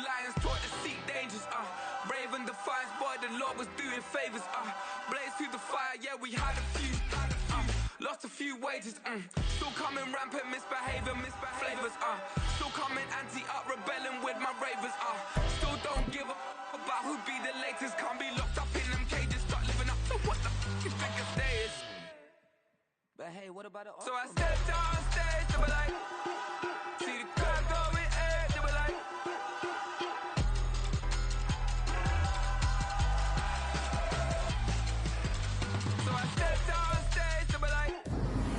lions taught to seek dangers, brave and defiance, boy, the Lord was doing favors, blaze through the fire, yeah, we had a few, lost a few wages, still coming rampant, misbehavior, flavors, still coming anti-up, rebelling with my ravers, still don't give a about who be the latest, can't be locked up in them cages, start living up to what the you think a day is. But hey, what about the So I stepped on stage, they were like, see the crowd going air, they were like, so I stepped on stage, they were like.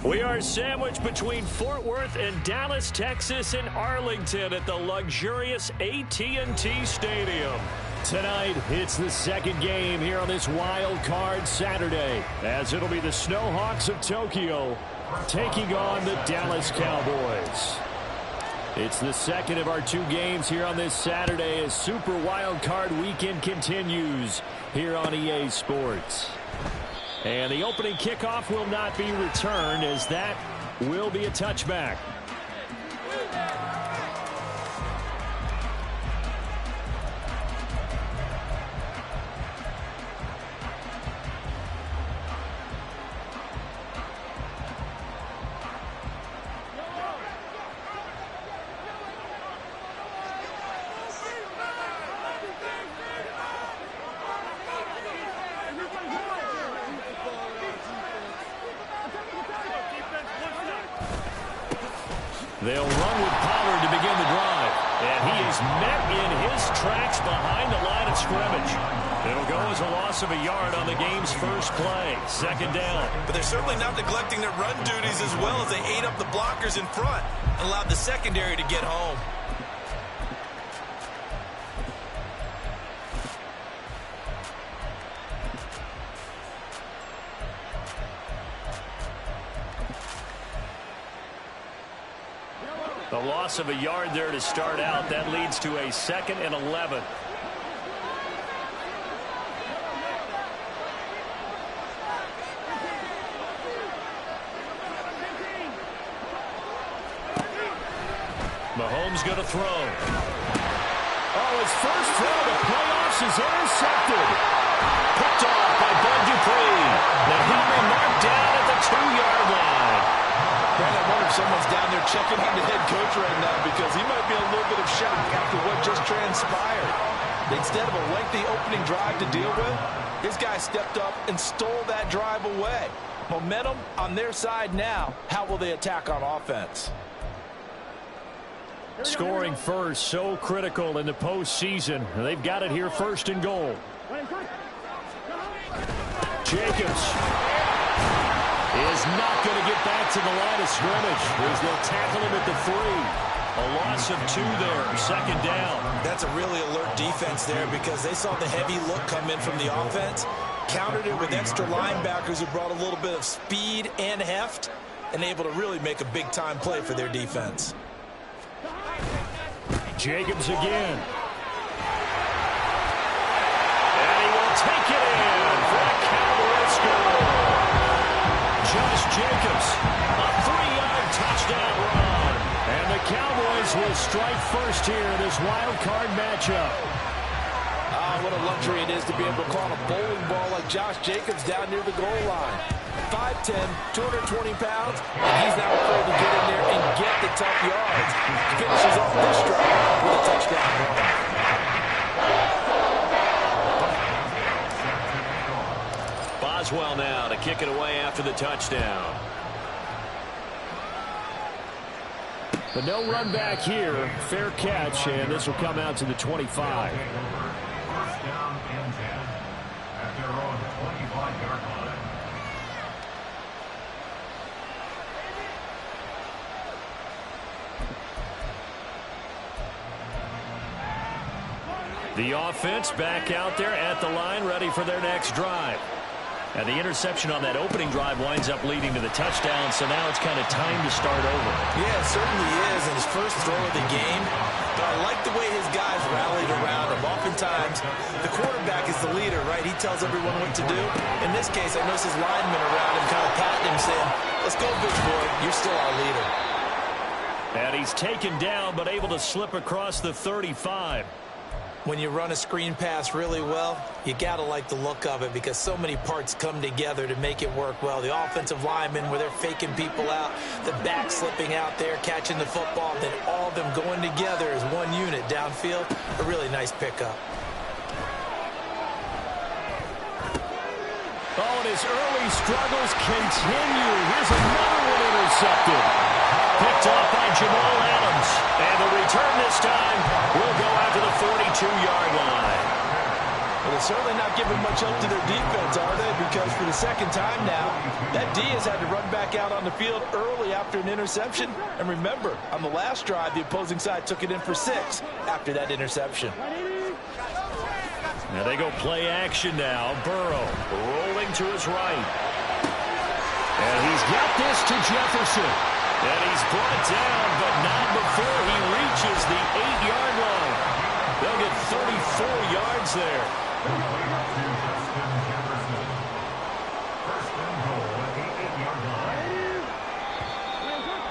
We are sandwiched between Fort Worth and Dallas, Texas, and Arlington at the luxurious AT&T Stadium. Tonight, it's the second game here on this wild card Saturday, as it'll be the Snowhawks of Tokyo taking on the Dallas Cowboys. It's the second of our two games here on this Saturday as Super Wild Card Weekend continues here on EA Sports. And the opening kickoff will not be returned, as that will be a touchback. They'll run with Pollard to begin the drive. And he is met in his tracks behind the line of scrimmage. It'll go as a loss of a yard on the game's first play. Second down. But they're certainly not neglecting their run duties as well, as they ate up the blockers in front and allowed the secondary to get home. The loss of a yard there to start out. That leads to a 2nd and 11. Mahomes going to throw. Oh, his first throw of the playoffs is intercepted. Picked off by Bud Dupree. The Henry marked down at the 2-yard line. Brad, I wonder if someone's down there checking on the head coach right now, because he might be in a little bit of shock after what just transpired. Instead of a lengthy opening drive to deal with, this guy stepped up and stole that drive away. Momentum on their side now. How will they attack on offense? Scoring first, so critical in the postseason. They've got it here, 1st and goal. Jacobs is not going to get back to the line of scrimmage, as they'll tackle him at the 3. A loss of 2 there, 2nd down. That's a really alert defense there, because they saw the heavy look come in from the offense, countered it with extra linebackers who brought a little bit of speed and heft, and able to really make a big-time play for their defense. Jacobs again. And he will take it in for a Cowboys score. Josh Jacobs, a 3-yard touchdown run. And the Cowboys will strike first here in this wild card matchup. What a luxury it is to be able to call a bowling ball like Josh Jacobs down near the goal line. 5'10", 220 pounds, and he's not afraid to get in there and get the tough yards. Finishes off this drive with a touchdown run. Boswell now to kick it away after the touchdown. But no run back here. Fair catch, and this will come out to the 25. The offense back out there at the line, ready for their next drive. And the interception on that opening drive winds up leading to the touchdown, so now it's kind of time to start over. Yeah, it certainly is, and his first throw of the game. But I like the way his guys rallied around him. Oftentimes, the quarterback is the leader, right? He tells everyone what to do. In this case, I noticed his linemen around him kind of patting him, saying, "Let's go, big boy. You're still our leader." And he's taken down, but able to slip across the 35. When you run a screen pass really well, you got to like the look of it because so many parts come together to make it work well. The offensive linemen, where they're faking people out, the back slipping out there, catching the football, then all of them going together as one unit downfield. A really nice pickup. Oh, and his early struggles continue. Here's another one intercepted. Picked off by Jamal Adams. And the return this time will go out to the 42-yard line. Well, they're certainly not giving much help to their defense, are they? Because for the second time now, that D has had to run back out on the field early after an interception. And remember, on the last drive, the opposing side took it in for 6 after that interception. Now they go play action now. Burrow rolling to his right. And he's got this to Jefferson. And he's brought down, but not before he reaches the 8-yard line. They'll get 34 yards there.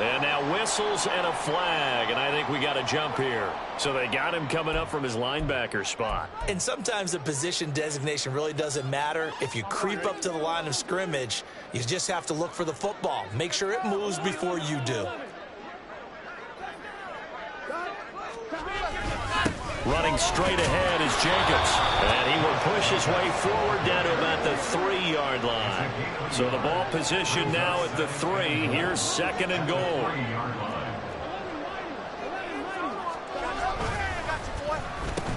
And now whistles and a flag, and I think we got a jump here. So they got him coming up from his linebacker spot. And sometimes the position designation really doesn't matter. If you creep up to the line of scrimmage, you just have to look for the football. Make sure it moves before you do. Running straight ahead is Jacobs. And he will push his way forward down to about the 3-yard line. So the ball position now at the 3. Here's 2nd and goal.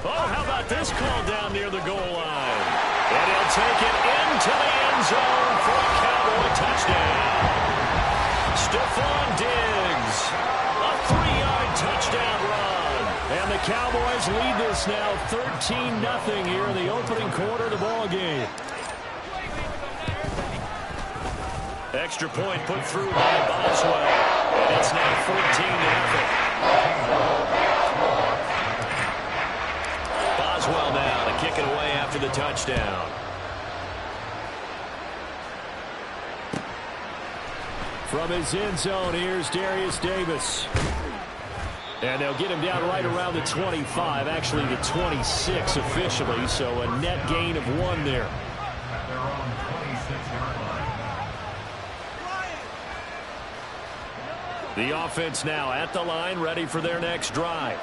Oh, how about this call down near the goal line? And he'll take it into the end zone for a Cowboy touchdown. Stephon Diggs, a 3-yard touchdown run. And the Cowboys lead this now 13-0 here in the opening quarter of the ball game. Extra point put through by Boswell. And it's now 14-0. Boswell now to kick it away after the touchdown. From his end zone, here's Darius Davis. And they'll get him down right around the 25, actually the 26 officially, so a net gain of 1 there. The offense now at the line, ready for their next drive.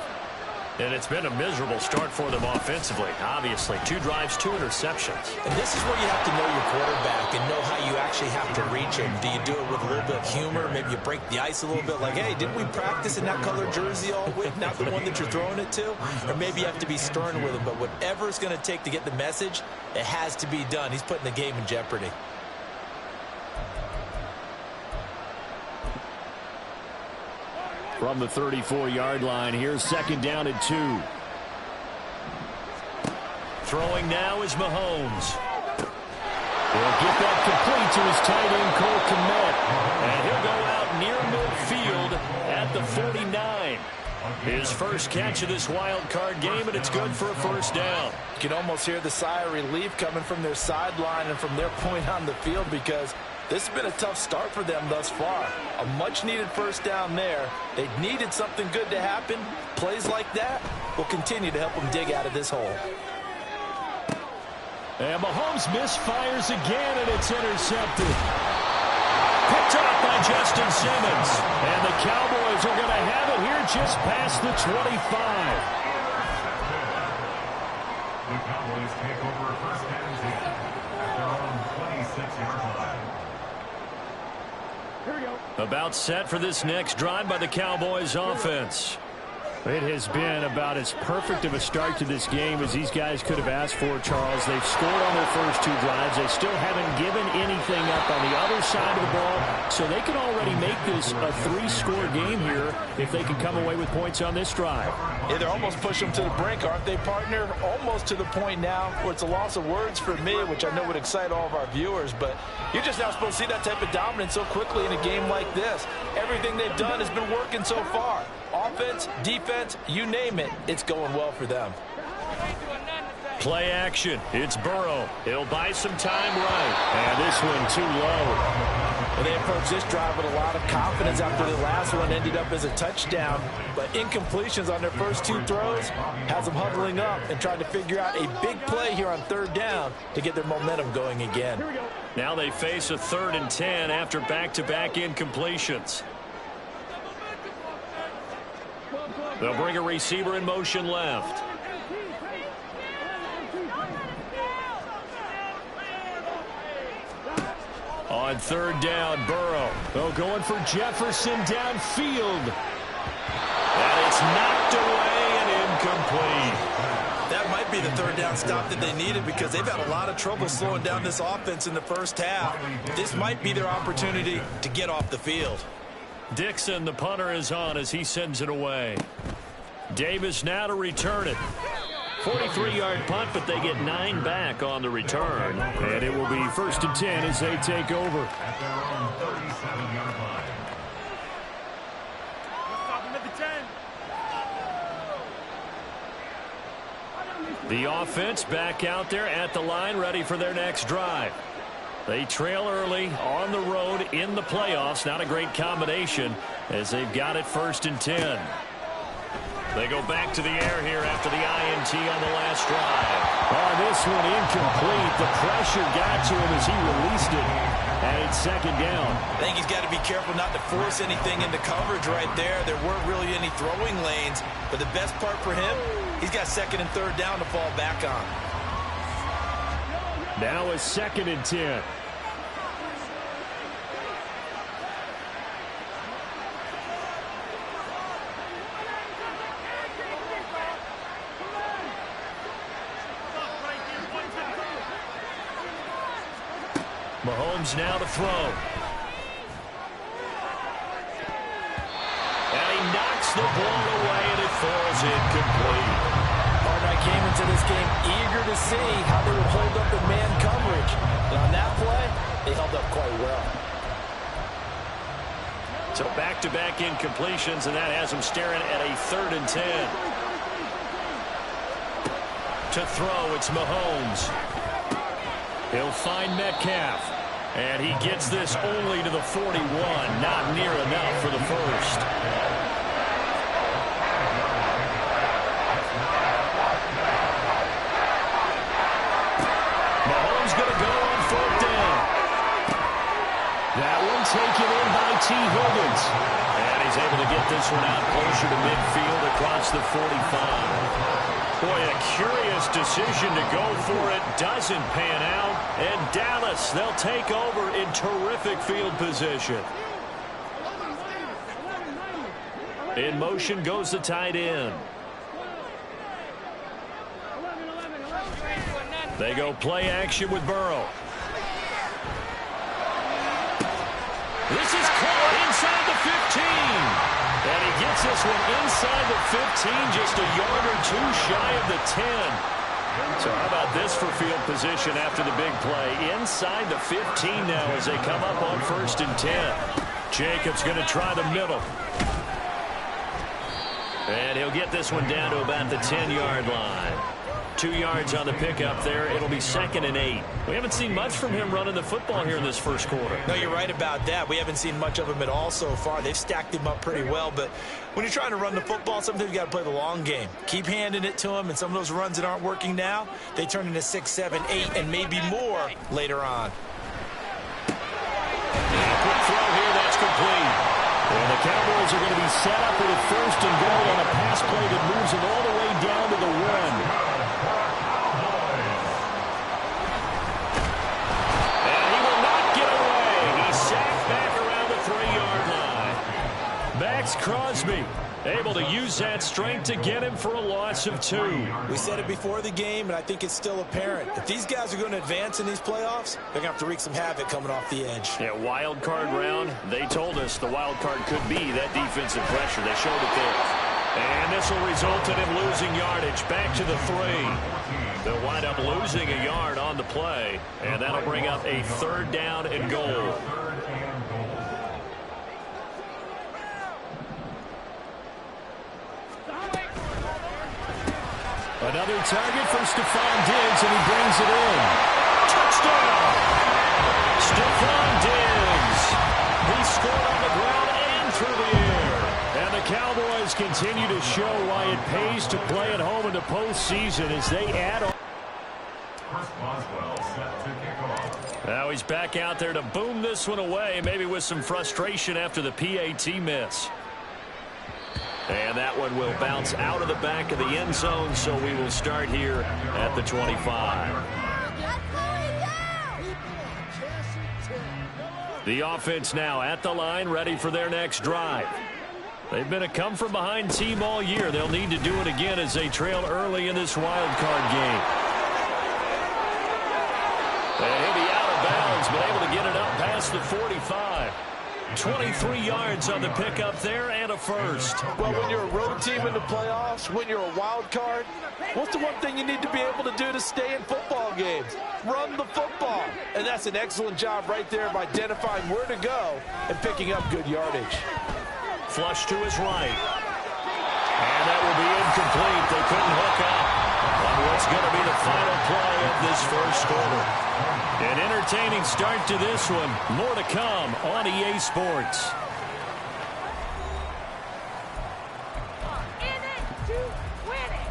And it's been a miserable start for them offensively, obviously. 2 drives, 2 interceptions. And this is where you have to know your quarterback and know how you actually have to reach him. Do you do it with a little bit of humor? Maybe you break the ice a little bit like, hey, didn't we practice in that color jersey all week? Not the one that you're throwing it to? Or maybe you have to be stern with him. But whatever it's going to take to get the message, it has to be done. He's putting the game in jeopardy. From the 34-yard line, here's 2nd down and 2. Throwing now is Mahomes. He'll get that complete to his tight end, Cole Kmet. And he'll go out near midfield at the 49. His first catch of this wild card game, and it's good for a 1st down. You can almost hear the sigh of relief coming from their sideline and from their point on the field because this has been a tough start for them thus far. A much-needed 1st down there. They needed something good to happen. Plays like that will continue to help them dig out of this hole. And Mahomes misfires again, and it's intercepted. Picked up by Justin Simmons. And the Cowboys are going to have it here just past the 25. The Cowboys take over 1st and 10 at their own 26-yard line. About set for this next drive by the Cowboys offense. It has been about as perfect of a start to this game as these guys could have asked for, Charles. They've scored on their first 2 drives. They still haven't given anything up on the other side of the ball, so they can already make this a 3-score game here if they can come away with points on this drive. Yeah, they're almost pushing them to the brink, aren't they, partner? Almost to the point now where it's a loss of words for me, which I know would excite all of our viewers, but you're just not supposed to see that type of dominance so quickly in a game like this. Everything they've done has been working so far. Offense, defense, you name it, it's going well for them. Play action. It's Burrow. He'll buy some time right. And this one too low. And they approached this drive with a lot of confidence after the last one ended up as a touchdown. But incompletions on their first two throws has them huddling up and trying to figure out a big play here on third down to get their momentum going again. Now they face a 3rd and 10 after back-to-back incompletions. They'll bring a receiver in motion left. On 3rd down, Burrow. Oh, going for Jefferson downfield. And it's knocked away and incomplete. That might be the 3rd down stop that they needed because they've had a lot of trouble slowing down this offense in the first half. This might be their opportunity to get off the field. Dixon, the punter, is on as he sends it away. Davis now to return it. 43-yard punt, but they get 9 back on the return. And it will be 1st and 10 as they take over. At their own 37-yard line. The offense back out there at the line, ready for their next drive. They trail early on the road in the playoffs. Not a great combination as they've got it 1st and 10. They go back to the air here after the INT on the last drive. Oh, this one incomplete. The pressure got to him as he released it. And it's 2nd down. I think he's got to be careful not to force anything into coverage right there. There weren't really any throwing lanes. But the best part for him, he's got 2nd and 3rd down to fall back on. Now a 2nd and 10. Mahomes now to throw. And he knocks the ball away, and it falls incomplete. I came into this game eager to see how they would hold up in man coverage. And on that play, they held up quite well. So back-to-back incompletions, and that has them staring at a 3rd and 10. To throw, it's Mahomes. He'll find Metcalf. And he gets this only to the 41. Not near enough for the first. Mahomes going to go on 4th down. That one taken in by T. Higgins. And he's able to get this one out closer to midfield across the 45. Boy, a curious decision to go for it. Doesn't pan out. And Dallas, they'll take over in terrific field position. In motion goes the tight end. They go play action with Burrow. This is caught inside the 15. And he gets this one inside the 15, just a yard or 2 shy of the 10. So how about this for field position after the big play? Inside the 15 now as they come up on 1st and 10. Jacobs going to try the middle. And he'll get this one down to about the 10-yard line. 2 yards on the pickup there. It'll be 2nd and 8. We haven't seen much from him running the football here in this first quarter. No, you're right about that. We haven't seen much of him at all so far. They've stacked him up pretty well. But when you're trying to run the football, sometimes you got to play the long game. Keep handing it to him, and some of those runs that aren't working now, they turn into 6, 7, 8, and maybe more later on. Quick throw here. That's complete. And the Cowboys are going to be set up with a 1st and goal on a pass play that moves them all the way down to the 1. Max Crosby able to use that strength to get him for a loss of 2. We said it before the game, and I think it's still apparent. If these guys are going to advance in these playoffs, they're going to have to wreak some havoc coming off the edge. Yeah, wild card round. They told us the wild card could be that defensive pressure. They showed it there. And this will result in him losing yardage. Back to the 3. They'll wind up losing a yard on the play, and that'll bring up a 3rd down and goal. Another target for Stephon Diggs, and he brings it in. Touchdown! Stephon Diggs. He scored on the ground and through the air. And the Cowboys continue to show why it pays to play at home in the postseason as they add on. Now he's back out there to boom this one away, maybe with some frustration after the PAT miss. And that one will bounce out of the back of the end zone, so we will start here at the 25. The offense now at the line, ready for their next drive. They've been a come-from-behind team all year. They'll need to do it again as they trail early in this wild card game. And he'll be out of bounds, but able to get it up past the 45. 23 yards on the pickup there and a first. Well, when you're a road team in the playoffs, when you're a wild card, what's the one thing you need to be able to do to stay in football games? Run the football. And that's an excellent job right there of identifying where to go and picking up good yardage. Flush to his right. And that will be incomplete. They couldn't hook up on what's going to be the final play of this first quarter. An entertaining start to this one. More to come on EA Sports. In it to win it.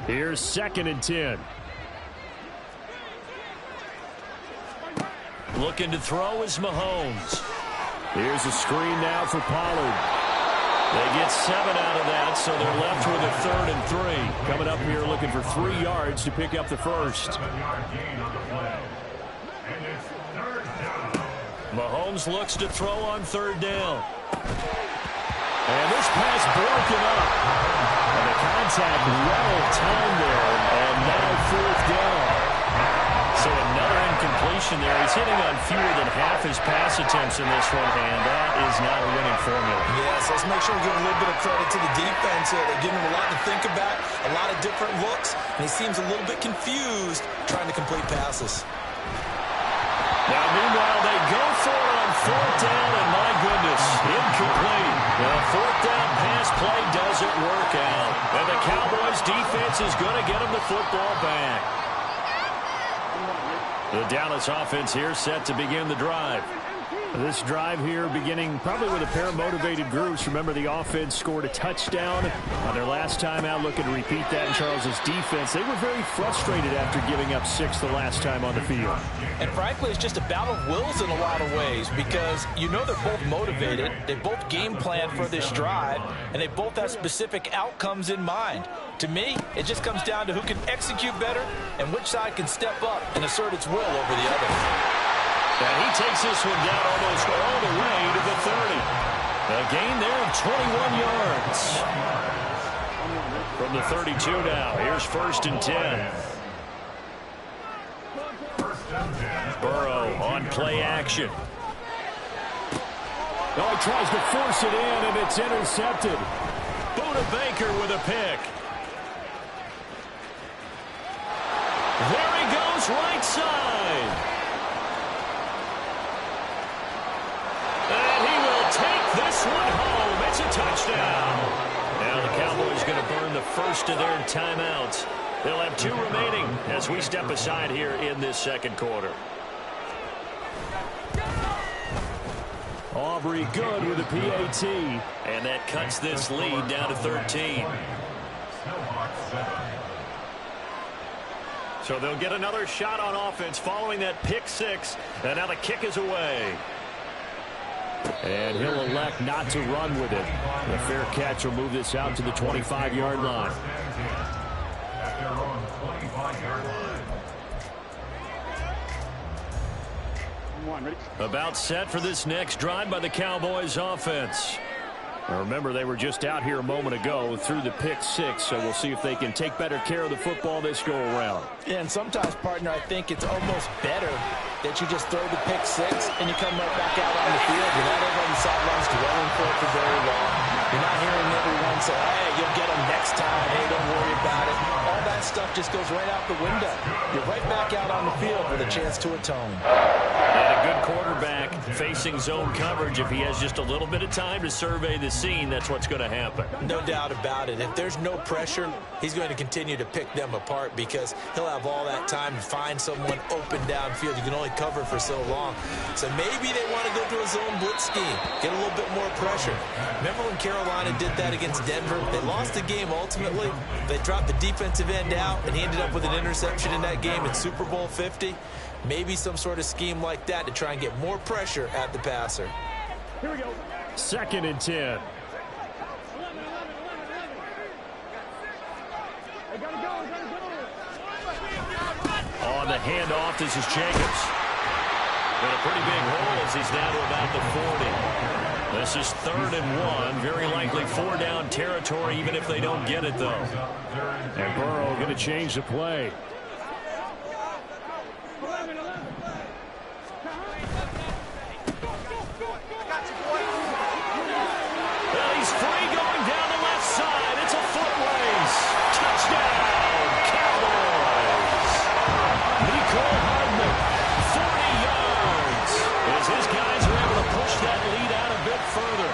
Here's 2nd and 10. Looking to throw is Mahomes. Here's a screen now for Pollard. They get 7 out of that, so they're left with a 3rd and 3. Coming up here looking for 3 yards to pick up the first. Mahomes looks to throw on 3rd down. And this pass broken up. And the contact well timed there, and now 4th down. So another incompletion there. He's hitting on fewer than half his pass attempts in this one, and that is not a winning formula. Yes, let's make sure we give a little bit of credit to the defense here. They're giving him a lot to think about, a lot of different looks, and he seems a little bit confused trying to complete passes. Now, meanwhile, they go for it on 4th down, and my goodness, incomplete. The 4th down pass play doesn't work out. And the Cowboys defense is going to get him the football back. The Dallas offense here set to begin the drive. This drive here beginning probably with a pair of motivated groups. Remember, the offense scored a touchdown on their last time out, looking to repeat that in Charles's defense. They were very frustrated after giving up 6 the last time on the field. And frankly, it's just a battle of wills in a lot of ways because you know they're both motivated. They both game plan for this drive, and they both have specific outcomes in mind. To me, it just comes down to who can execute better and which side can step up and assert its will over the other. And he takes this one down almost all the way to the 30. A gain there of 21 yards. From the 32 now, here's 1st and 10. Burrow on play action. Oh, he tries to force it in, and it's intercepted. Buda Baker with a pick. There he goes, right side. And he will take this one home. It's a touchdown. Now the Cowboys going to burn the first of their timeouts. They'll have 2 remaining as we step aside here in this second quarter. Aubrey good with a PAT. And that cuts this lead down to 13. So they'll get another shot on offense following that pick 6. And now the kick is away. And he'll elect not to run with it. The fair catch will move this out to the 25-yard line. About set for this next drive by the Cowboys offense. Now remember, they were just out here a moment ago through the pick 6, so we'll see if they can take better care of the football this go around. Yeah, and sometimes, partner, I think it's almost better that you just throw the pick 6 and you come right back out on the field. You're not over on the sidelines dwelling for it for very long. You're not hearing everyone say, hey, you'll get them next time. Hey, don't worry about it. All that stuff just goes right out the window. You're right back out on the field with a chance to atone. And a good quarter facing zone coverage, if he has just a little bit of time to survey the scene, that's what's going to happen. No doubt about it. If there's no pressure, he's going to continue to pick them apart because he'll have all that time to find someone open downfield. You can only cover for so long. So maybe they want to go to a zone blitz scheme, get a little bit more pressure. Remember when Carolina did that against Denver? They lost the game ultimately. They dropped the defensive end out, and he ended up with an interception in that game in Super Bowl 50. Maybe some sort of scheme like that to try and get more pressure at the passer. Here we go. 2nd and 10. On the handoff, this is Jacobs. Got a pretty big hole as he's down to about the 40. This is 3rd and 1. Very likely 4-down territory, even if they don't get it, though. And Burrow going to change the play. Well, he's free going down the left side. It's a foot race. Touchdown, Cowboys. Nicole Hardman, 40 yards. As his guys are able to push that lead out a bit further.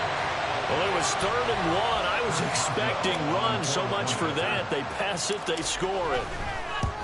Well, it was 3rd and 1. I was expecting run so much for that. They pass it, they score it.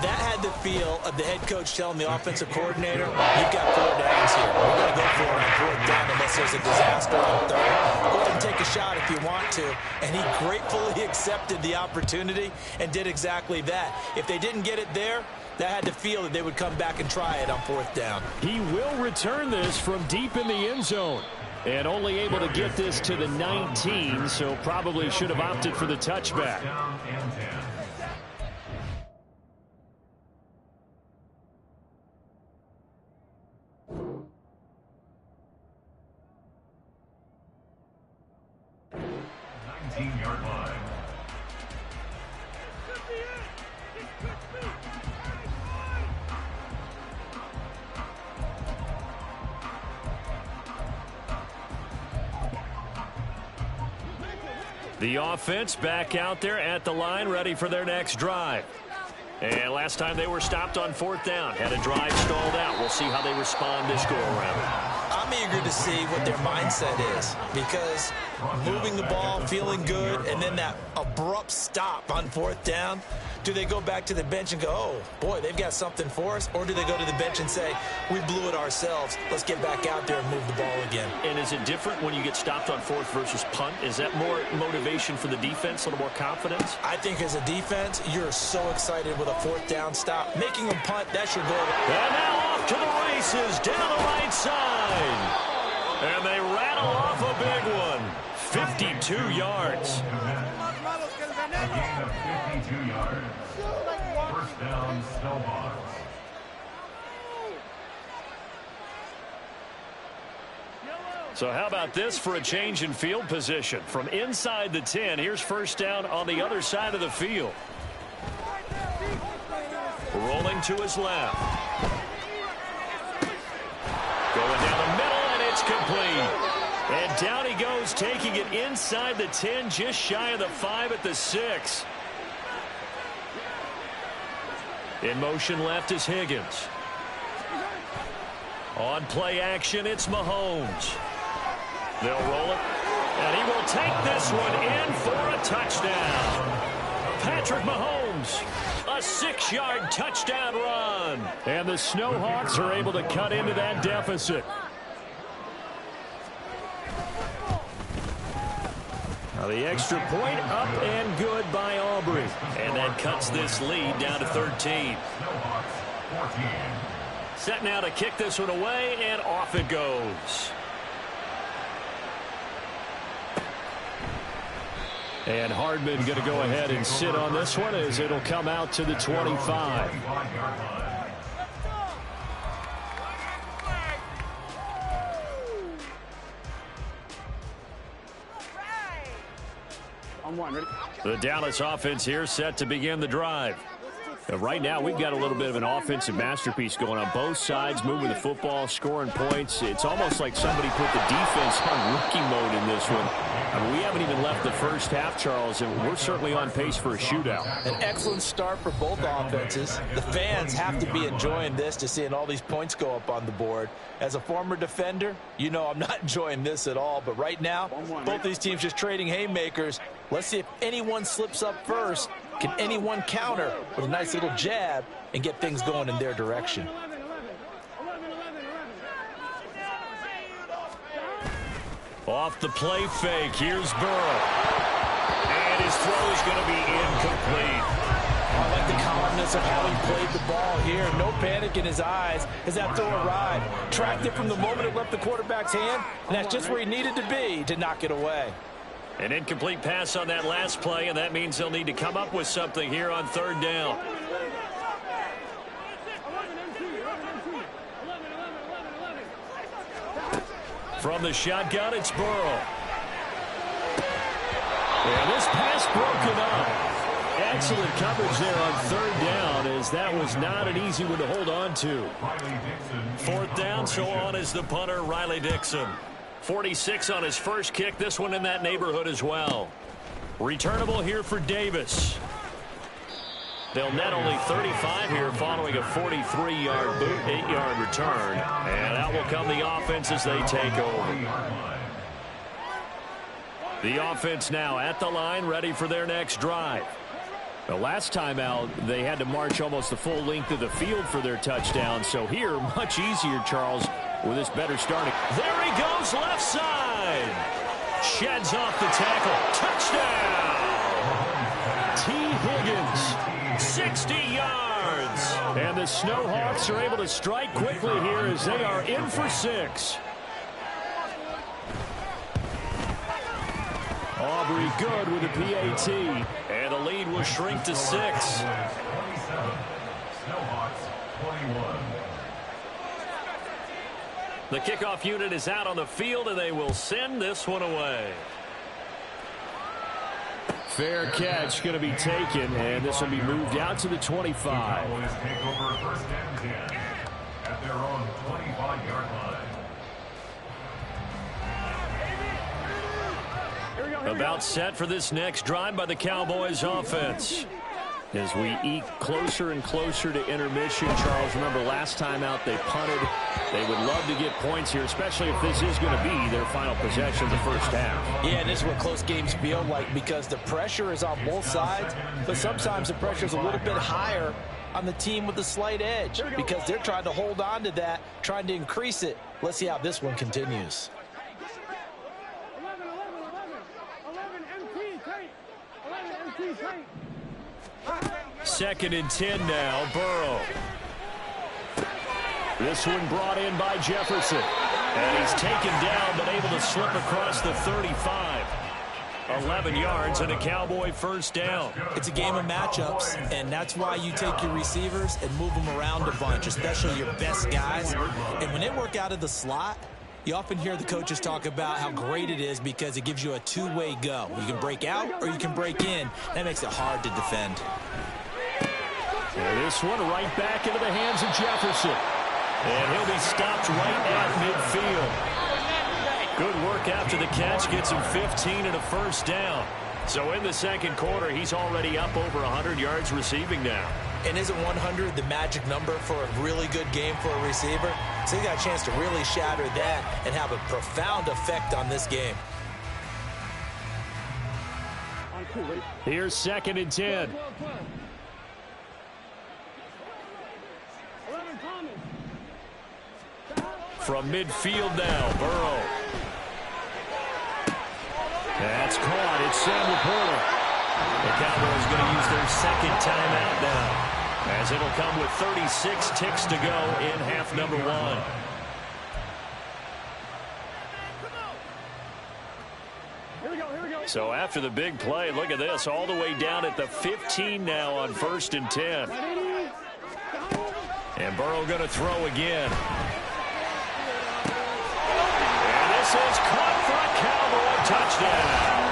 That had the feel of the head coach telling the offensive coordinator, you've got 4 downs here. We're going to go for it on 4th down unless there's a disaster on 3rd. Go ahead and take a shot if you want to. And he gratefully accepted the opportunity and did exactly that. If they didn't get it there, that had the feel that they would come back and try it on 4th down. He will return this from deep in the end zone. And only able to get this to the 19, so probably should have opted for the touchback. Yard line. The offense back out there at the line, ready for their next drive. And last time they were stopped on 4th down, had a drive stalled out. We'll see how they respond this go-around. I'm eager to see what their mindset is, because moving the ball, feeling good, and then that abrupt stop on 4th down, do they go back to the bench and go, oh, boy, they've got something for us? Or do they go to the bench and say, we blew it ourselves, let's get back out there and move the ball again? And is it different when you get stopped on 4th versus punt? Is that more motivation for the defense, a little more confidence? I think as a defense, you're so excited with a 4th down stop. Making them punt, that's your goal. And now off to the races, down the right side. And they rattle off a big one. 52 yards. A gain of 52 yards. 1st down, Snowhawks. So how about this for a change in field position? From inside the 10, here's 1st down on the other side of the field. Rolling to his left. Going down the middle, and it's complete. And down he goes, taking it inside the 10, just shy of the 5 at the 6. In motion left is Higgins. On play action, it's Mahomes. They'll roll it, and he will take this one in for a touchdown. Patrick Mahomes, a 6-yard touchdown run. And the Snowhawks are able to cut into that deficit. Now the extra point up and good by Aubrey. And that cuts this lead down to 13. Set now to kick this one away, and off it goes. And Hardman going to go ahead and sit on this one as it'll come out to the 25. On 1, ready? The Dallas offense here set to begin the drive. Right now, we've got a little bit of an offensive masterpiece going on both sides, moving the football, scoring points. It's almost like somebody put the defense on rookie mode in this one. I mean, we haven't even left the first half, Charles, and we're certainly on pace for a shootout. An excellent start for both offenses. The fans have to be enjoying this, to seeing all these points go up on the board. As a former defender, you know I'm not enjoying this at all. But right now, both these teams just trading haymakers. Let's see if anyone slips up first. Can anyone counter with a nice little jab and get things going in their direction? Off the play fake, here's Burrow. And his throw is going to be incomplete. I like the calmness of how he played the ball here. No panic in his eyes as that throw arrived. Tracked it from the moment it left the quarterback's hand, and that's just where he needed to be to knock it away. An incomplete pass on that last play, and that means they'll need to come up with something here on third down. From the shotgun, it's Burrow. And this pass broken up. Excellent coverage there on third down, as that was not an easy one to hold on to. Fourth down, so on is the punter, Riley Dixon. 46 on his first kick, this one in that neighborhood as well. Returnable here for Davis. They'll net only 35 here following a 43-yard boot, 8-yard return. And out will come the offense as they take over. The offense now at the line, ready for their next drive. The last time out, they had to march almost the full length of the field for their touchdown. So here, much easier, Charles, with this better starting. There he goes, left side. Sheds off the tackle. Touchdown. T. Higgins, 60 yards. And the Snowhawks are able to strike quickly here as they are in for 6. Aubrey good with a PAT. And the lead will shrink to 6. 27, Snowhawks 21. The kickoff unit is out on the field, and they will send this one away. Fair catch going to be taken, and this will be moved out to the 25. The Cowboys take over first and 10 at their own 25-yard line. About set for this next drive by the Cowboys offense. As we eke closer and closer to intermission, Charles, remember last time out they punted. They would love to get points here, especially if this is going to be their final possession of the first half. Yeah, and this is what close games feel like, because the pressure is on both sides, but sometimes the pressure is a little bit higher on the team with the slight edge because they're trying to hold on to that, trying to increase it. Let's see how this one continues. 11 MT. Second and 10 now, Burrow. This one brought in by Jefferson. And he's taken down, but able to slip across the 35. 11 yards and a Cowboy first down. It's a game of matchups, and that's why you take your receivers and move them around a bunch, especially your best guys. And when they work out of the slot, you often hear the coaches talk about how great it is because it gives you a two-way go. You can break out or you can break in. That makes it hard to defend. And this one right back into the hands of Jefferson. And he'll be stopped right at midfield. Good work after the catch. Gets him 15 and a first down. So in the second quarter, he's already up over 100 yards receiving now. And isn't 100 the magic number for a really good game for a receiver? So he got a chance to really shatter that and have a profound effect on this game. Here's second and 10. From midfield now, Burrow. That's caught. It's Sam Laporta. The Cowboys going to use their second timeout now, as it'll come with 36 ticks to go in half number 1. So after the big play, look at this, all the way down at the 15 now on first and 10. And Burrow going to throw again. And this is caught for a Cowboy touchdown.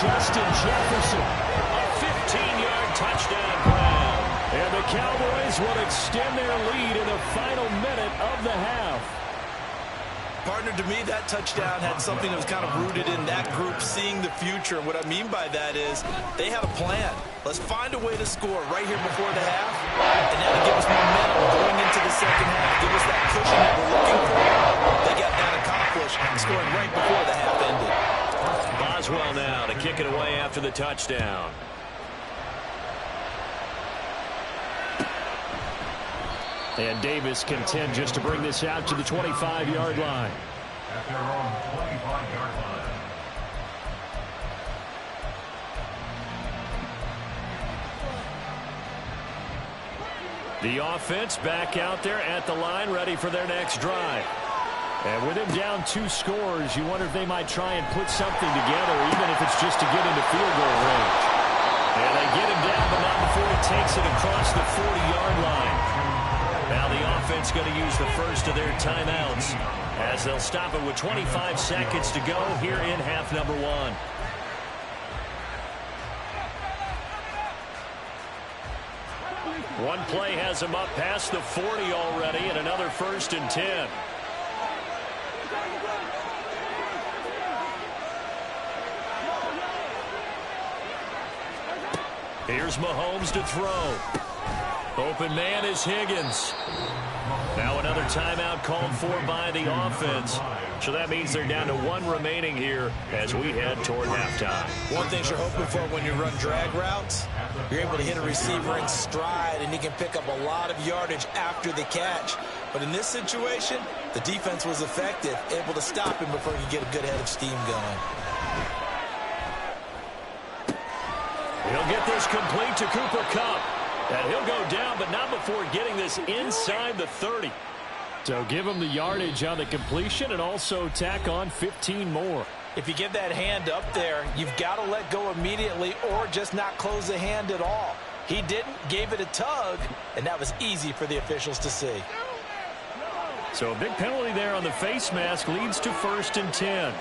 Justin Jefferson, a 15-yard touchdown grab. And the Cowboys will extend their lead in the final minute of the half. Partner, to me, that touchdown had something that was kind of rooted in that group seeing the future. What I mean by that is they had a plan. Let's find a way to score right here before the half, and that'll give us momentum going into the second half. Give us that cushion that we're looking for. They got that accomplished, scoring right before the half ended. Boswell now to kick it away after the touchdown. And Davis content just to bring this out to the 25-yard line. At their own 25-yard line. The offense back out there at the line, ready for their next drive. And with him down 2 scores, you wonder if they might try and put something together, even if it's just to get into field goal range. And they get him down, but not before he takes it across the 40-yard line. Now the offense going to use the first of their timeouts as they'll stop it with 25 seconds to go here in half number 1. One play has him up past the 40 already, and another 1st and 10. Here's Mahomes to throw. Open man is Higgins. Now another timeout called for by the offense. So that means they're down to 1 remaining here as we head toward halftime. One thing you're hoping for when you run drag routes, you're able to hit a receiver in stride, and he can pick up a lot of yardage after the catch. But in this situation, the defense was effective, able to stop him before he could get a good head of steam going. He'll get this complete to Cooper Kupp. And he'll go down, but not before getting this inside the 30. So give him the yardage on the completion and also tack on 15 more. If you give that hand up there, you've got to let go immediately or just not close the hand at all. He didn't, gave it a tug, and that was easy for the officials to see. So a big penalty there on the face mask leads to 1st and 10.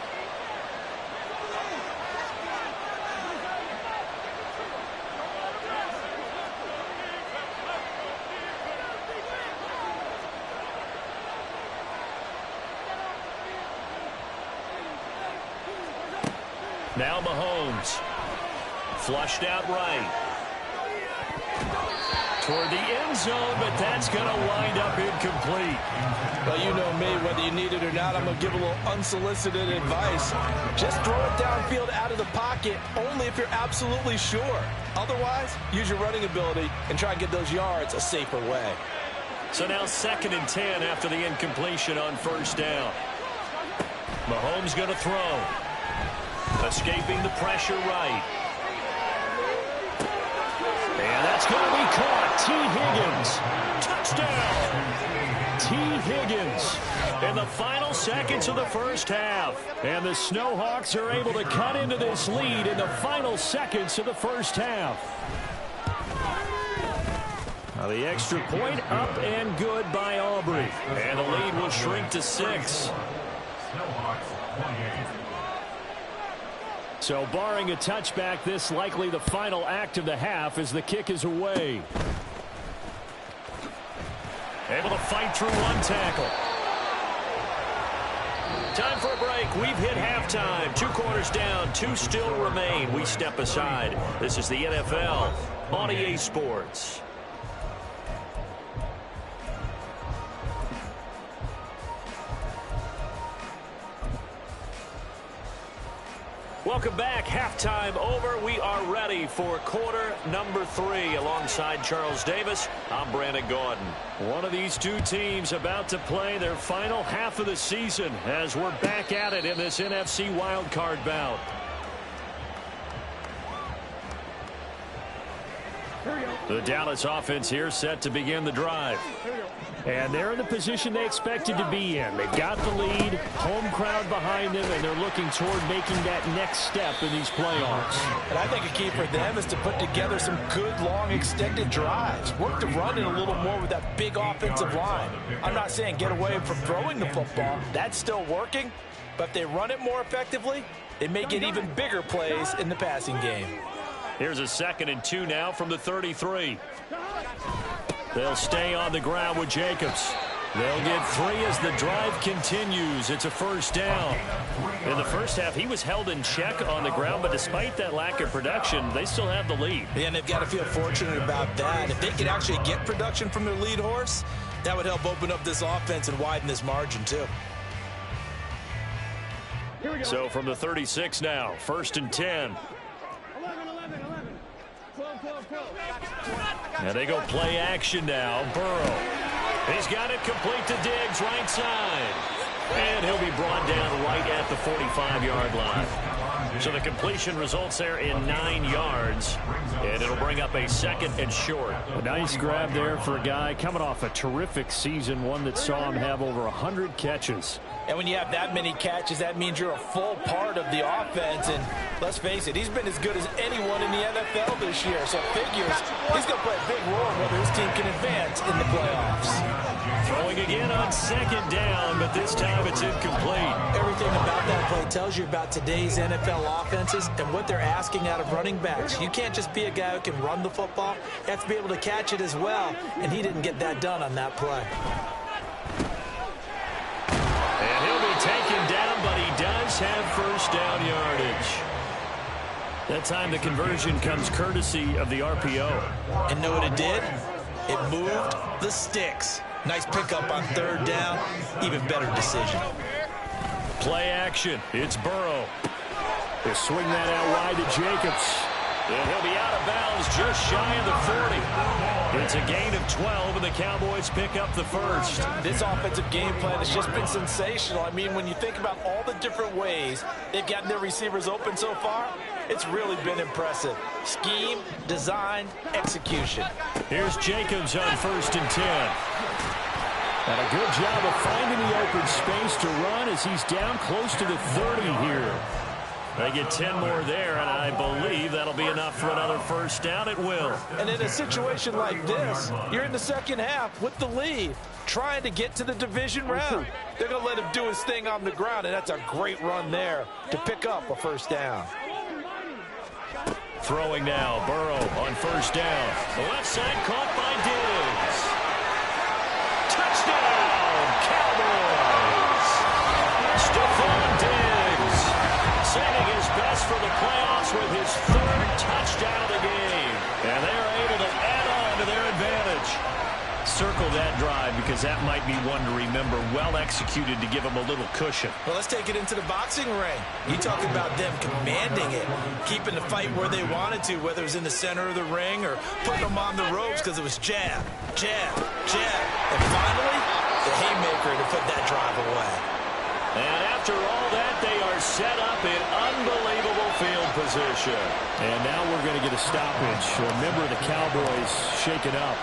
Now Mahomes. Flushed out right. Toward the end zone, but that's going to wind up incomplete. Well, you know me, whether you need it or not, I'm going to give a little unsolicited advice. Just throw it downfield out of the pocket, only if you're absolutely sure. Otherwise, use your running ability and try and get those yards a safer way. So now 2nd and 10 after the incompletion on 1st down. Mahomes going to throw. Escaping the pressure right. And that's going to be caught. T. Higgins. Touchdown. T. Higgins in the final seconds of the first half. And the Snowhawks are able to cut into this lead in the final seconds of the first half. Now the extra point up and good by Aubrey. And the lead will shrink to 6. Snowhawks 28. So barring a touchback, this likely the final act of the half as the kick is away. Able to fight through 1 tackle. Time for a break. We've hit halftime. 2 quarters down, 2 still remain. We step aside. This is the NFL on EA Sports. Welcome back. Halftime over. We are ready for quarter number 3. Alongside Charles Davis, I'm Brandon Gordon. One of these 2 teams about to play their final half of the season as we're back at it in this NFC wildcard bout. The Dallas offense here set to begin the drive. And they're in the position they expected to be in. They've got the lead, home crowd behind them, and they're looking toward making that next step in these playoffs. And I think a key for them is to put together some good, long, extended drives. Work to run it a little more with that big offensive line. I'm not saying get away from throwing the football. That's still working. But if they run it more effectively, they may get even bigger plays in the passing game. Here's a 2nd and 2 now from the 33. They'll stay on the ground with Jacobs. They'll get 3 as the drive continues. It's a first down. In the first half, he was held in check on the ground, but despite that lack of production, they still have the lead. Yeah, and they've got to feel fortunate about that. If they could actually get production from their lead horse, that would help open up this offense and widen this margin, too. So from the 36 now, 1st and 10. 11. 12. Now they go play action now. Burrow. He's got it complete to Diggs, right side. And he'll be brought down right at the 45-yard line. So the completion results there in 9 yards. And it'll bring up a 2nd and short. A nice grab there for a guy coming off a terrific season, one that saw him have over 100 catches. And when you have that many catches, that means you're a full part of the offense. And let's face it, he's been as good as anyone in the NFL this year. So figures he's going to play a big role whether his team can advance in the playoffs. Throwing again on 2nd down, but this time it's incomplete. Everything about that play tells you about today's NFL offenses and what they're asking out of running backs. You can't just be a guy who can run the football. You have to be able to catch it as well. And he didn't get that done on that play. And he'll be taken down, but he does have first down yardage. That time the conversion comes courtesy of the RPO. And know what it did? It moved the sticks. Nice pickup on 3rd down. Even better decision. Play action. It's Burrow. They swing that out wide to Jacobs. And he'll be out of bounds just shy of the 40. It's a gain of 12, and the Cowboys pick up the first. This offensive game plan has just been sensational. I mean, when you think about all the different ways they've gotten their receivers open so far, it's really been impressive. Scheme, design, execution. Here's Jacobs on 1st and 10. And a good job of finding the open space to run as he's down close to the 30 here. They get 10 more there, and I believe that'll be enough for another first down. It will. And in a situation like this, you're in the second half with the lead, trying to get to the division round. They're going to let him do his thing on the ground, and that's a great run there to pick up a first down. Throwing now, Burrow on 1st down. The left side caught by Diggs. Touchdown, Cowboys! Stephon Diggs saving his best for the playoffs with his 3rd touchdown of the game. And they are able to add on to their advantage. Circle that drive because that might be one to remember. Well executed to give them a little cushion. Well, let's take it into the boxing ring. You talk about them commanding it, keeping the fight where they wanted to, whether it was in the center of the ring or putting them on the ropes because it was jab, jab, jab. And finally, the haymaker to put that drive away. And after all that, they are set up in unbelievable field position. And now we're going to get a stoppage. A member of the Cowboys shaken up.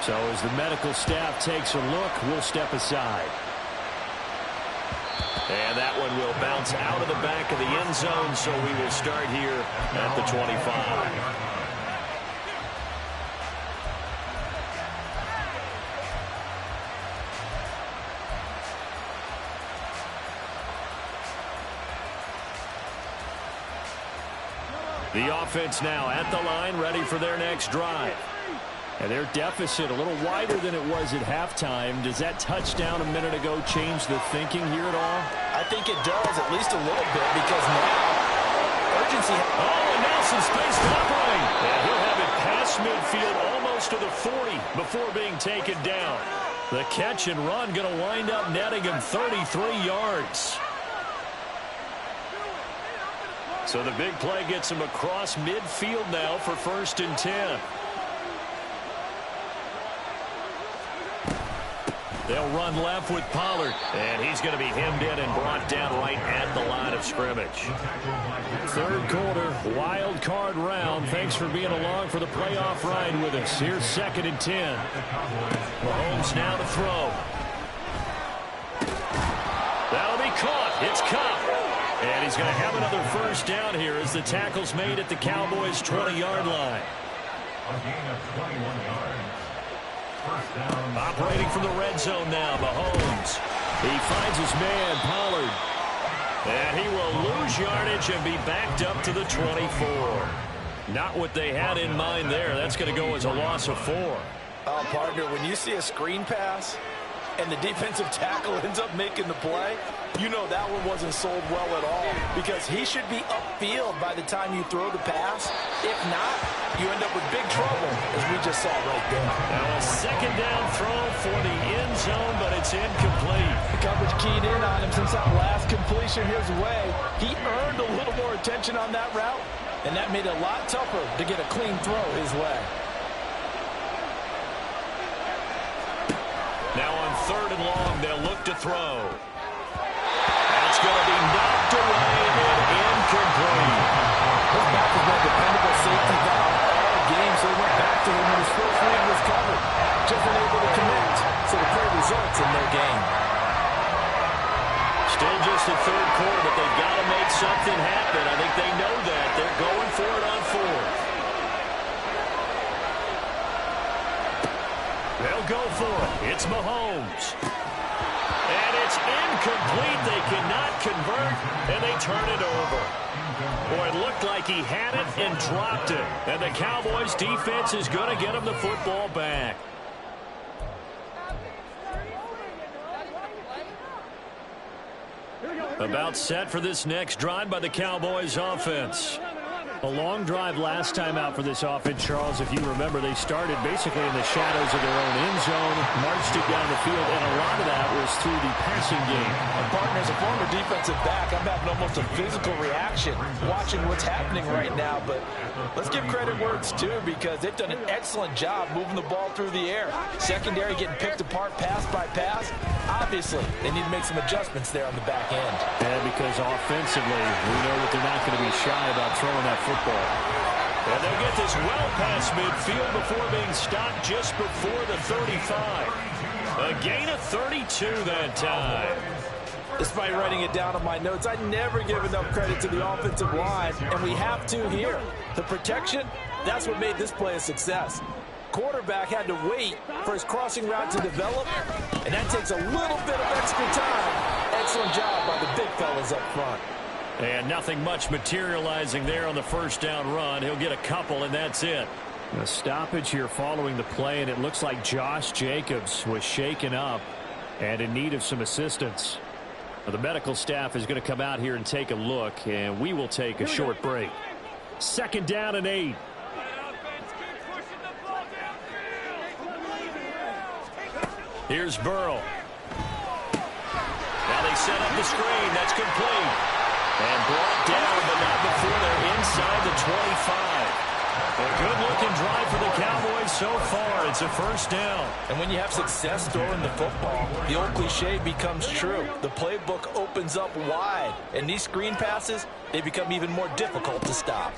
So as the medical staff takes a look, we'll step aside. And that one will bounce out of the back of the end zone, so we will start here at the 25. The offense now at the line, ready for their next drive. And their deficit a little wider than it was at halftime. Does that touchdown a minute ago change the thinking here at all? I think it does, at least a little bit, because now urgency. Oh, and Nelson spaced covering. And he'll have it past midfield almost to the 40 before being taken down. The catch and run going to wind up netting him 33 yards. So the big play gets him across midfield now for 1st and 10. They'll run left with Pollard, and he's going to be hemmed in and brought down right at the line of scrimmage. 3rd quarter, wild card round. Thanks for being along for the playoff ride with us. Here's 2nd and 10. Mahomes now to throw. That'll be caught. It's Cup. And he's going to have another first down here as the tackle's made at the Cowboys' 20-yard line. A gain of 21 yards. First down. Operating from the red zone now, Mahomes. He finds his man, Pollard. And he will lose yardage and be backed up to the 24. Not what they had in mind there. That's going to go as a loss of 4. Oh, partner, when you see a screen pass and the defensive tackle ends up making the play, you know that one wasn't sold well at all, because he should be upfield by the time you throw the pass. If not, you end up with big trouble, as we just saw right there. Now a second down throw for the end zone, but it's incomplete. The coverage keyed in on him since that last completion his way. He earned a little more attention on that route, and that made it a lot tougher to get a clean throw his way. Now on 3rd and long, they'll look to throw. That's going to be knocked away and incomplete. His back has been a dependable safety valve all game, so he went back to him when his first read was covered. Just unable to connect, so the play results in no gain. Still just the 3rd quarter, but they've got to make something happen. I think they know that. They're going for it on 4th. They'll go for it. It's Mahomes. And it's incomplete. They cannot convert, and they turn it over. Boy, it looked like he had it and dropped it. And the Cowboys' defense is going to get him the football back. About set for this next drive by the Cowboys offense. A long drive last time out for this offense, Charles. If you remember, they started basically in the shadows of their own end zone, marched it down the field, and a lot of that was through the passing game. And partner, as a former defensive back, I'm having almost a physical reaction watching what's happening right now. But let's give credit where it's due, because they've done an excellent job moving the ball through the air. Secondary getting picked apart pass by pass. Obviously, they need to make some adjustments there on the back end. And because offensively, we know that they're not going to be shy about throwing that football. And they'll get this well past midfield before being stopped just before the 35. A gain of 32 that time. Despite writing it down on my notes, I never give enough credit to the offensive line, and we have to here. The protection, that's what made this play a success. Quarterback had to wait for his crossing route to develop, and that takes a little bit of extra time. Excellent job by the big fellas up front. And nothing much materializing there on the first down run. He'll get a couple, and that's it. A stoppage here following the play, and it looks like Josh Jacobs was shaken up and in need of some assistance. The medical staff is going to come out here and take a look, and we will take a short break. 2nd down and 8. Here's Burrow. Now they set up the screen. That's complete. And brought down, but not before they're inside the 25. A good-looking drive for the Cowboys so far. It's a first down. And when you have success throwing the football, the old cliche becomes true. The playbook opens up wide. And these screen passes, they become even more difficult to stop.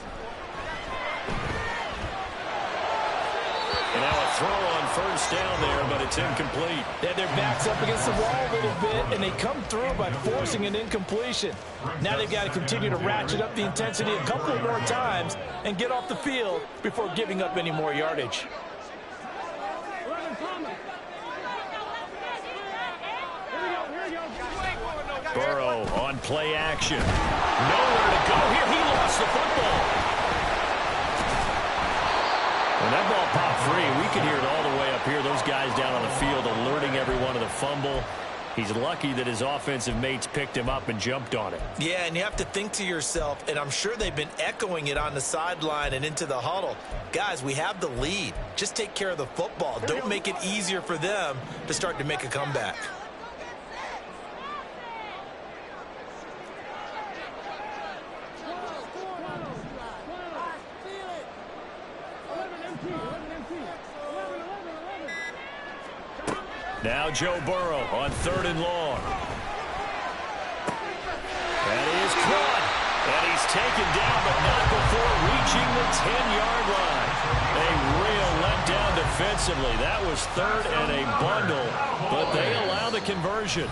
And now a throw on first down there, but it's incomplete. They had their backs up against the wall a little bit, and they come through by forcing an incompletion. Now they've got to continue to ratchet up the intensity a couple more times and get off the field before giving up any more yardage. Burrow on play action. Nowhere to go here. He lost the football. When that ball popped free, we could hear it all the way up here. Those guys down on the field alerting everyone of the fumble. He's lucky that his offensive mates picked him up and jumped on it. Yeah, and you have to think to yourself, and I'm sure they've been echoing it on the sideline and into the huddle. Guys, we have the lead. Just take care of the football. Don't make it easier for them to start to make a comeback. Now Joe Burrow on 3rd and long. That is caught. And he's taken down, but not before reaching the 10-yard line. A real letdown defensively. That was 3rd and a bundle, but they allow the conversion.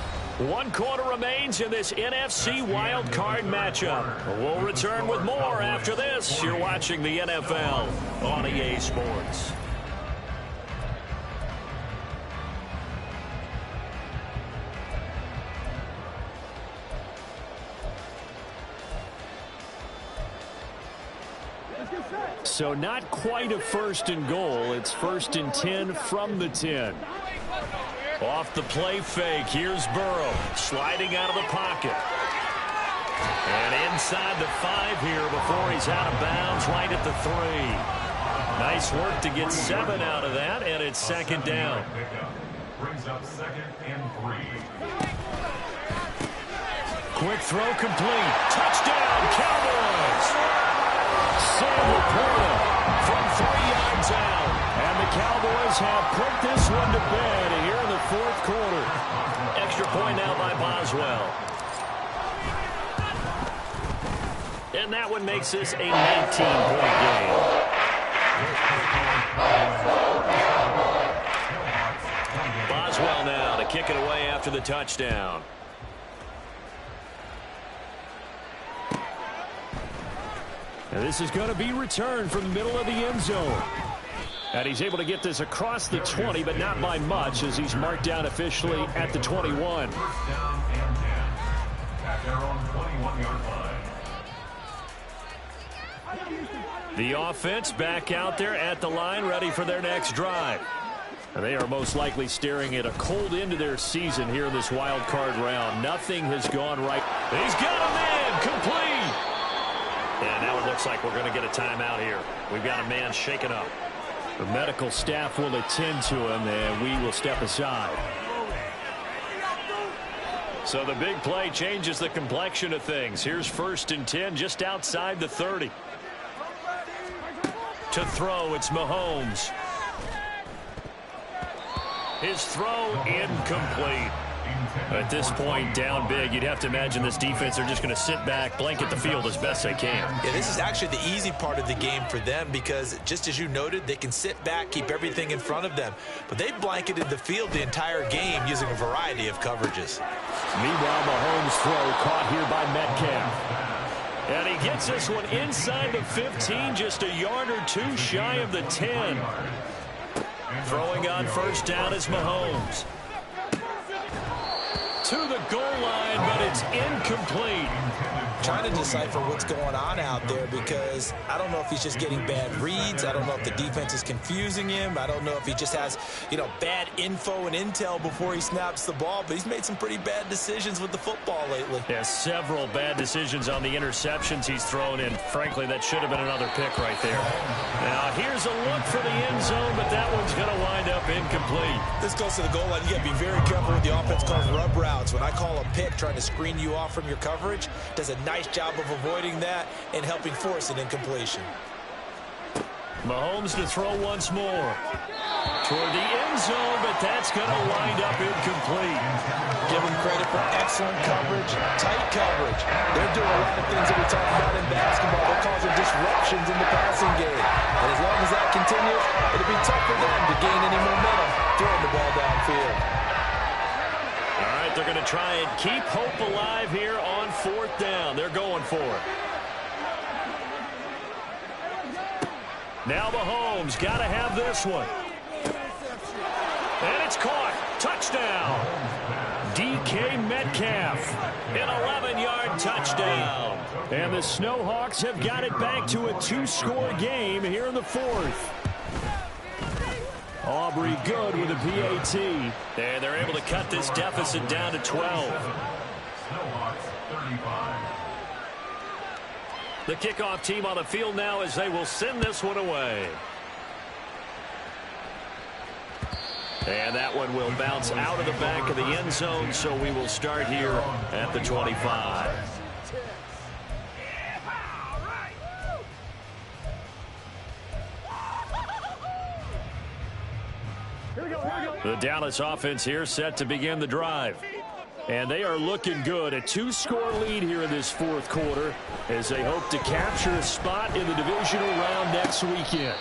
1 quarter remains in this NFC wild card matchup. We'll return with more after this. You're watching the NFL on EA Sports. Let's go. So not quite a 1st and goal. It's 1st and 10 from the 10. Off the play fake, here's Burrow sliding out of the pocket. And inside the 5 here before he's out of bounds right at the 3. Nice work to get 7 out of that, and it's 2nd down. Brings up 2nd and 3. Quick throw complete. Touchdown, Cowboys! Sam Laporta from 3 yards out. And the Cowboys have put this one to bed here in the 4th quarter. Extra point now by Boswell. And that one makes this a 19-point game. Boswell now to kick it away after the touchdown. And this is going to be returned from the middle of the end zone. And he's able to get this across the 20, but not by much as he's marked down officially at the 21. First down and 10 at their own 21-yard line. The offense back out there at the line, ready for their next drive. And they are most likely staring at a cold end to their season here in this wild card round. Nothing has gone right. He's got a man complete. And now it looks like we're going to get a timeout here. We've got a man shaken up. The medical staff will attend to him, and we will step aside. So the big play changes the complexion of things. Here's 1st and 10 just outside the 30. To throw, it's Mahomes. His throw incomplete. At this point, down big, you'd have to imagine this defense are just going to sit back, blanket the field as best they can. Yeah, this is actually the easy part of the game for them because, just as you noted, they can sit back, keep everything in front of them. But they've blanketed the field the entire game using a variety of coverages. Meanwhile, Mahomes' throw caught here by Metcalf. And he gets this one inside the 15, just a yard or 2 shy of the 10. Throwing on 1st down is Mahomes. To the goal line, but it's incomplete. Trying to decipher what's going on out there because I don't know if he's just getting bad reads. I don't know if the defense is confusing him. I don't know if he just has, bad info and intel before he snaps the ball. But he's made some pretty bad decisions with the football lately. Yeah, several bad decisions on the interceptions he's thrown in. Frankly, that should have been another pick right there. Now, here's a look for the end zone, but that one's going to wind up incomplete. This goes to the goal line. You got to be very careful with the offense calls rub routes. When I call a pick trying to screen you off from your coverage, does a nice job of avoiding that and helping force an incompletion. Mahomes to throw once more. Toward the end zone, but that's going to wind up incomplete. Give him credit for excellent coverage, tight coverage. They're doing a lot of things that we talk about in basketball. They're causing disruptions in the passing game. And as long as that continues, it'll be tough for them to gain any momentum throwing the ball downfield. All right, they're going to try and keep hope alive here on 4th down. They're going for it. Now Mahomes got to have this one. And it's caught. Touchdown. DK Metcalf. An 11-yard touchdown. And the Snowhawks have got it back to a 2-score game here in the 4th. Aubrey good with a PAT. And they're able to cut this deficit down to 12. Snowhawks 35. The kickoff team on the field now as they will send this one away. And that one will bounce out of the back of the end zone, so we will start here at the 25. The Dallas offense here set to begin the drive. And they are looking good. A 2-score lead here in this 4th quarter as they hope to capture a spot in the divisional round next weekend.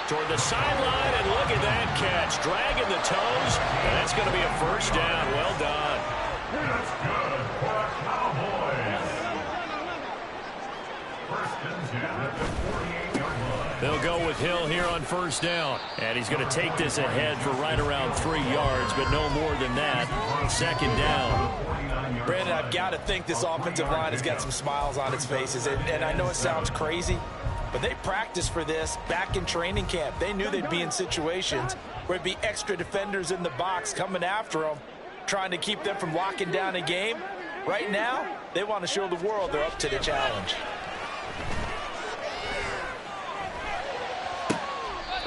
Toward the sideline, and look at that catch. Dragging the toes, and that's going to be a 1st down. Well done. That's good for a Cowboys. 1st and 10 at the 48-yard line. They'll go with Hill here on 1st down. And he's going to take this ahead for right around 3 yards, but no more than that. 2nd down. Brandon, I've got to think this offensive line has got some smiles on its faces. And I know it sounds crazy, But they practiced for this back in training camp. They knew they'd be in situations where it'd be extra defenders in the box coming after them, trying to keep them from locking down a game. Right now, they want to show the world they're up to the challenge.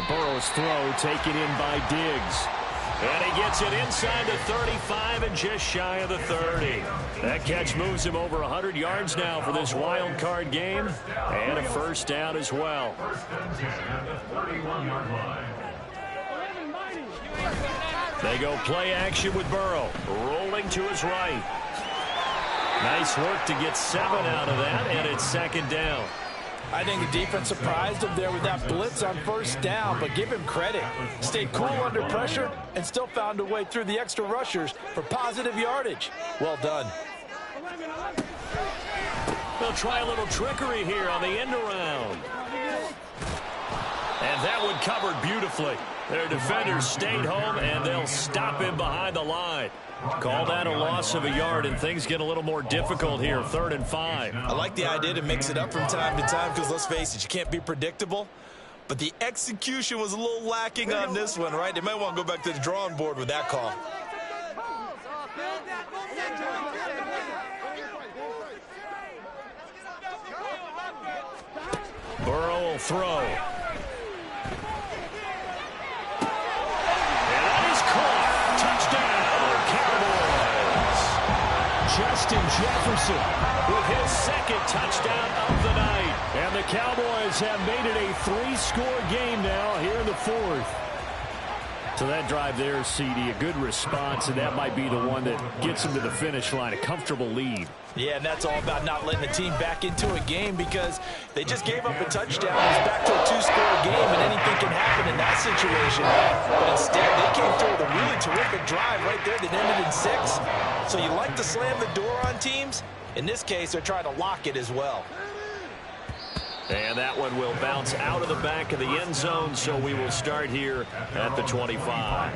Burrow's throw taken in by Diggs. And he gets it inside the 35 and just shy of the 30. That catch moves him over 100 yards now for this wild card game. And a first down as well. They go play action with Burrow. Rolling to his right. Nice work to get 7 out of that, and it's second down. I think the defense surprised him there with that blitz on first down, but give him credit. Stayed cool under pressure and still found a way through the extra rushers for positive yardage. Well done. They'll try a little trickery here on the end around. And that one covered beautifully. Their defenders stayed home, and they'll stop him behind the line. Call that a loss of a yard, and things get a little more difficult here, 3rd and 5. I like the idea to mix it up from time to time because, let's face it, you can't be predictable. But the execution was a little lacking on this one, right? They might want to go back to the drawing board with that call. Burrow will throw. And that is caught. Touchdown, Cowboys. Justin Jefferson with his second touchdown of the night. And the Cowboys have made it a 3-score game now here in the 4th. So that drive there, CD, a good response, and that might be the one that gets them to the finish line, a comfortable lead. Yeah, and that's all about not letting the team back into a game because they just gave up a touchdown. It's back to a 2-score game, and anything can happen in that situation. But instead, they came through with a really terrific drive right there that ended in 6. So you like to slam the door on teams. In this case, they're trying to lock it as well. And that one will bounce out of the back of the end zone, so we will start here at the 25.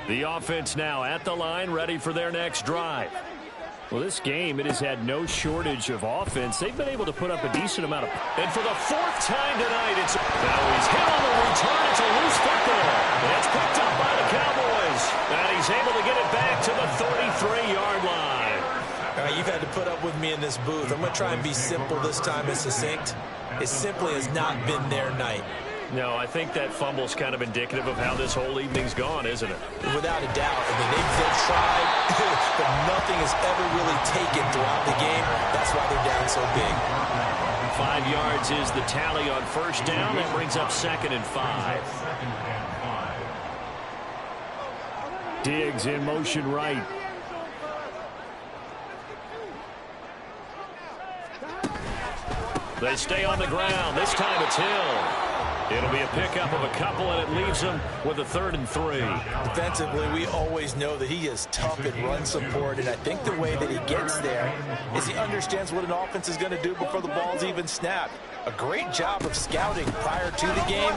The offense now at the line, ready for their next drive. Well, this game, it has had no shortage of offense. They've been able to put up a decent amount of... And for the 4th time tonight, it's... Now he's hit on the return. It's a loose football. It's picked up by the Cowboys. And he's able to get it back to the 33-yard line. All right, you've had to put up with me in this booth. I'm going to try and be simple this time and succinct. It simply has not been their night. No, I think that fumble's kind of indicative of how this whole evening's gone, isn't it? Without a doubt. I mean, they've tried, but nothing has ever really taken throughout the game. That's why they're down so big. 5 yards is the tally on first down. That brings up 2nd and 5. Diggs in motion right. They stay on the ground. This time it's Hill. It'll be a pickup of a couple, and it leaves them with a 3rd and 3. Defensively, we always know that he is tough in run support, and I think the way that he gets there is he understands what an offense is going to do before the ball's even snapped. A great job of scouting prior to the game,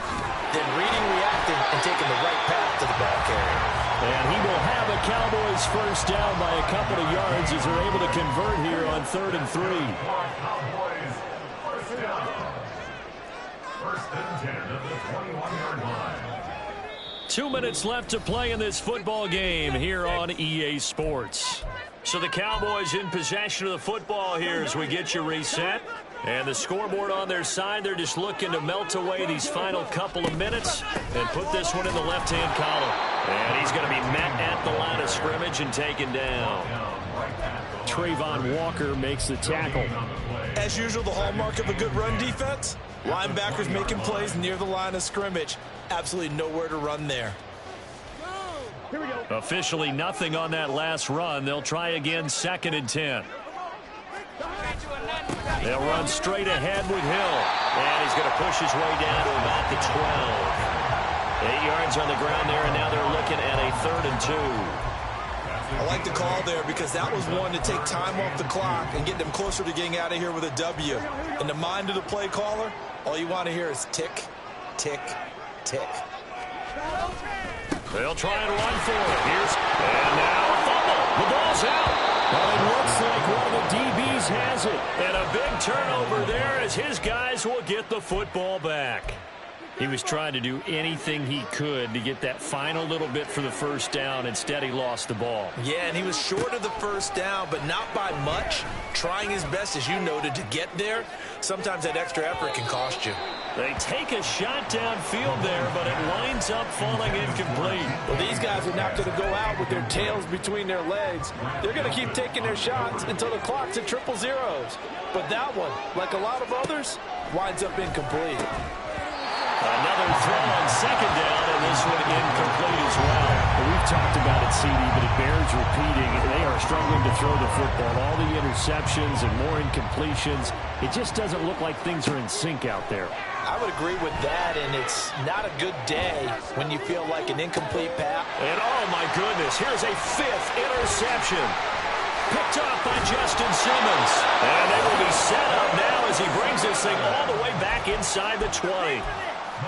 then reading, reacting, and taking the right path to the ball carrier. And he will have a Cowboys first down by a couple of yards as they're able to convert here on 3rd and 3. Cowboys, first down. 1st and 10 at the 21-yard line. 2 minutes left to play in this football game here on EA Sports. So the Cowboys in possession of the football here as we get you reset. And the scoreboard on their side, they're just looking to melt away these final couple of minutes and put this one in the left-hand column. And he's going to be met at the line of scrimmage and taken down. Trayvon Walker makes the tackle. As usual, the hallmark of a good run defense, linebackers making plays near the line of scrimmage. Absolutely nowhere to run there. Officially nothing on that last run. They'll try again, 2nd and 10. They'll run straight ahead with Hill. And he's going to push his way down to about the 12. 8 yards on the ground there, and now they're looking at a 3rd and 2. I like the call there because that was one to take time off the clock and get them closer to getting out of here with a W. In the mind of the play caller, all you want to hear is tick, tick, tick. They'll try and run for it. And now a fumble. The ball's out. Well, it looks like one of the DBs has it. And a big turnover there as his guys will get the football back. He was trying to do anything he could to get that final little bit for the first down. Instead, he lost the ball. Yeah, and he was short of the first down, but not by much. Trying his best, as you noted, to get there. Sometimes that extra effort can cost you. They take a shot downfield there, but it winds up falling incomplete. Well, these guys are not going to go out with their tails between their legs. They're going to keep taking their shots until the clock's at 000. But that one, like a lot of others, winds up incomplete. Another throw on second down, and this one incomplete as well. We've talked about it, CD, but it bears repeating. They are struggling to throw the football. All the interceptions and more incompletions. It just doesn't look like things are in sync out there. I would agree with that, and it's not a good day when you feel like an incomplete pass. And oh my goodness, here's a 5th interception. Picked up by Justin Simmons. And they will be set up now as he brings this thing all the way back inside the 20.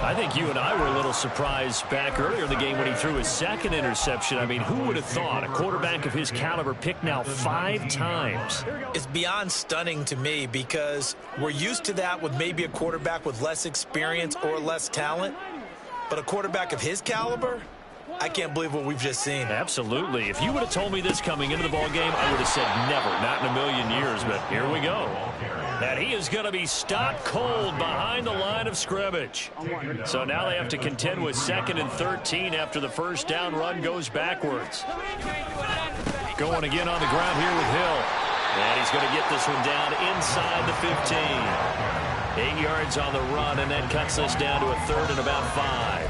I think you and I were a little surprised back earlier in the game when he threw his 2nd interception. I mean, who would have thought a quarterback of his caliber picked now 5 times? It's beyond stunning to me because we're used to that with maybe a quarterback with less experience or less talent. But a quarterback of his caliber, I can't believe what we've just seen. Absolutely. If you would have told me this coming into the ball game, I would have said never, not in a million years. But here we go. And he is going to be stopped cold behind the line of scrimmage. So now they have to contend with 2nd and 13 after the first down run goes backwards. Going again on the ground here with Hill. And he's going to get this one down inside the 15. 8 yards on the run, and that cuts us down to a 3rd and about 5.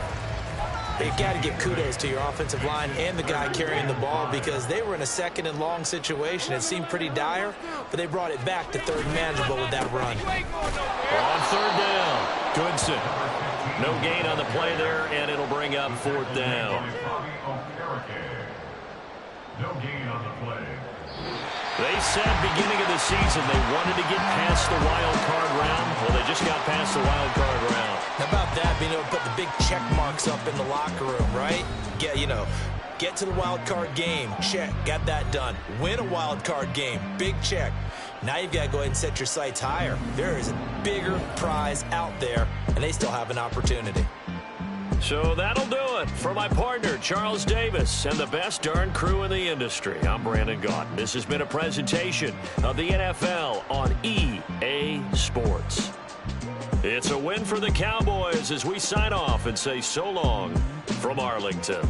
You got to give kudos to your offensive line and the guy carrying the ball because they were in a 2nd and long situation. It seemed pretty dire, but they brought it back to 3rd and manageable with that run. On 3rd down, Goodson. No gain on the play there, and it'll bring up 4th down. No gain on the play. They said beginning of the season they wanted to get past the wild card round. Well, they just got past the wild card round. How about that, being able to put the big check marks up in the locker room, right? Get to the wild card game. Check. Got that done. Win a wild card game. Big check. Now you've got to go ahead and set your sights higher. There is a bigger prize out there, and they still have an opportunity. So that'll do it for my partner, Charles Davis, and the best darn crew in the industry. I'm Brandon Gaudin. This has been a presentation of the NFL on EA Sports. It's a win for the Cowboys as we sign off and say so long from Arlington.